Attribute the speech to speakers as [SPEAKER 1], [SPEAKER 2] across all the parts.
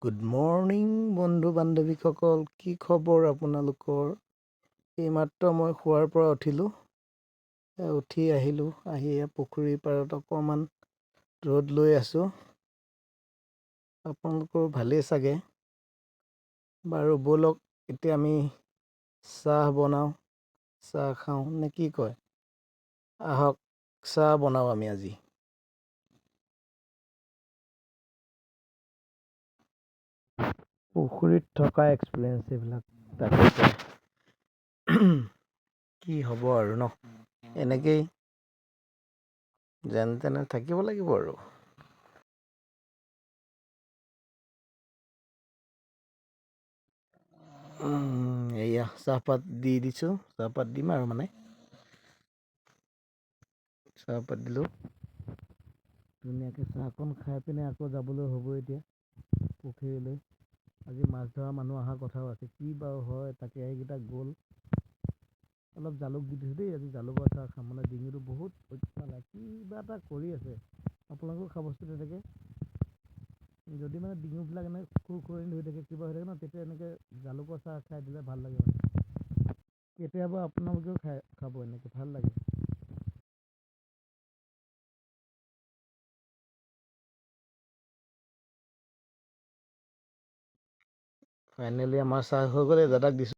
[SPEAKER 1] Good morning বন্ধু বান্ধৱীসকল, কি খবৰ আপোনালোকৰ? এইমাত্ৰ মই শোৱাৰ পৰা উঠিলোঁ। উঠি আহিলোঁ, আহি পুখুৰীৰ পাৰত অকণমান ৰ'দ লৈ আছোঁ। আপোনালোকৰ ভালেই চাগে? বাৰু ব'লক এতিয়া আমি চাহ বনাওঁ, চাহ খাওঁ নে কি কয়? আহক চাহ বনাওঁ আমি আজি। পুখুৰীত থকা এক্সপিৰিয়েঞ্চ এইবিলাক, তাকে কি হ'ব আৰু ন, এনেকেই যেন তেনে থাকিব লাগিব আৰু। এয়া চাহপাত দি দিছোঁ, চাহপাত দিম আৰু মানে চাহপাত দিলোঁ। ধুনীয়াকৈ চাহকণ খাই পিনে আকৌ যাবলৈ হ'ব এতিয়া পুখুৰীলৈ। আজি মাছ ধৰা মানুহ অহাৰ কথাও আছে, কি বাৰু হয় তাকে সেইকেইটা গ'ল। অলপ জালুক দি দিছোঁ দেই, আজি জালুকৰ চাহ খাম, মানে ডিঙিটো বহুত কিবা এটা কৰি আছে। আপোনালোকেও খাবচোন তেনেকৈ। যদি মানে ডিঙিবিলাক এনে খুৰখুৰণি হৈ থাকে, কিবা হৈ থাকে ন, তেতিয়া এনেকৈ জালুকৰ চাহ খাই দিলে ভাল লাগে মানে। কেতিয়াবা আপোনালোকেও খাব এনেকৈ, ভাল লাগে। ফাইনেলি আমাৰ চাহ হৈ গ'ল, দাদাক দিছোঁ।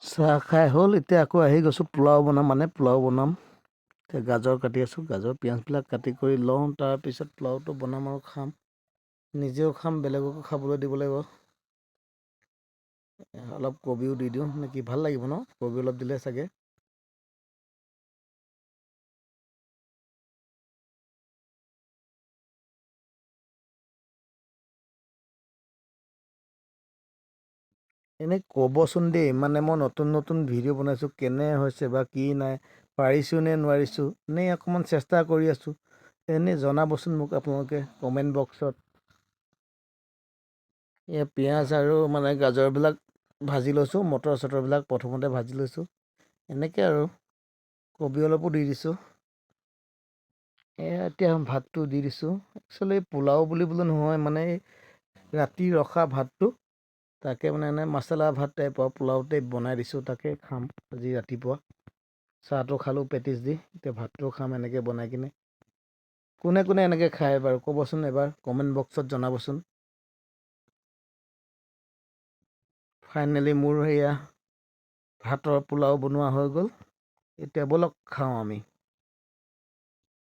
[SPEAKER 1] চাহ খাই হ'ল, এতিয়া আকৌ আহি গৈছোঁ পোলাও বনাম, এতিয়া গাজৰ কাটি আছোঁ, গাজৰ পিঁয়াজবিলাক কাটি কৰি লওঁ, তাৰপিছত পোলাওটো বনাম আৰু খাম। নিজেও খাম, বেলেগকো খাবলৈ দিব লাগিব। অলপ কবিও দি দিওঁ নেকি, ভাল লাগিব ন কবি অলপ দিলে চাগে। এনেই ক'বচোন দেই, মানে মই নতুন নতুন ভিডিঅ' বনাইছোঁ, কেনে হৈছে বা কি নাই, পাৰিছোঁ নে নোৱাৰিছোঁ, এনেই অকণমান চেষ্টা কৰি আছোঁ। এনেই জনাবচোন মোক আপোনালোকে কমেণ্ট বক্সত। এয়া পিঁয়াজ আৰু মানে গাজৰবিলাক ভাজি লৈছোঁ, মটৰ চটৰবিলাক প্ৰথমতে ভাজি লৈছোঁ, এনেকৈ আৰু কবি অলপো দি দিছোঁ। এতিয়া ভাতটো দি দিছোঁ। একচুৱেলি পোলাও বুলিবলৈ নহয়, মানে ৰাতি ৰখা ভাতটো, তাকে মানে এনে মছলা ভাত টাইপৰ পোলাও টাইপ বনাই দিছোঁ, তাকে খাম আজি ৰাতিপুৱা। চাহটো খালোঁ পেটিছ দি, এতিয়া ভাতটো খাম এনেকৈ বনাই কিনে। কোনে কোনে এনেকৈ খায় বাৰু ক'বচোন, এবাৰ কমেণ্ট বক্সত জনাবচোন। ফাইনেলি মোৰ সেয়া ভাতৰ পোলাও বনোৱা হৈ গ'ল, এতিয়া ব'লক খাওঁ আমি।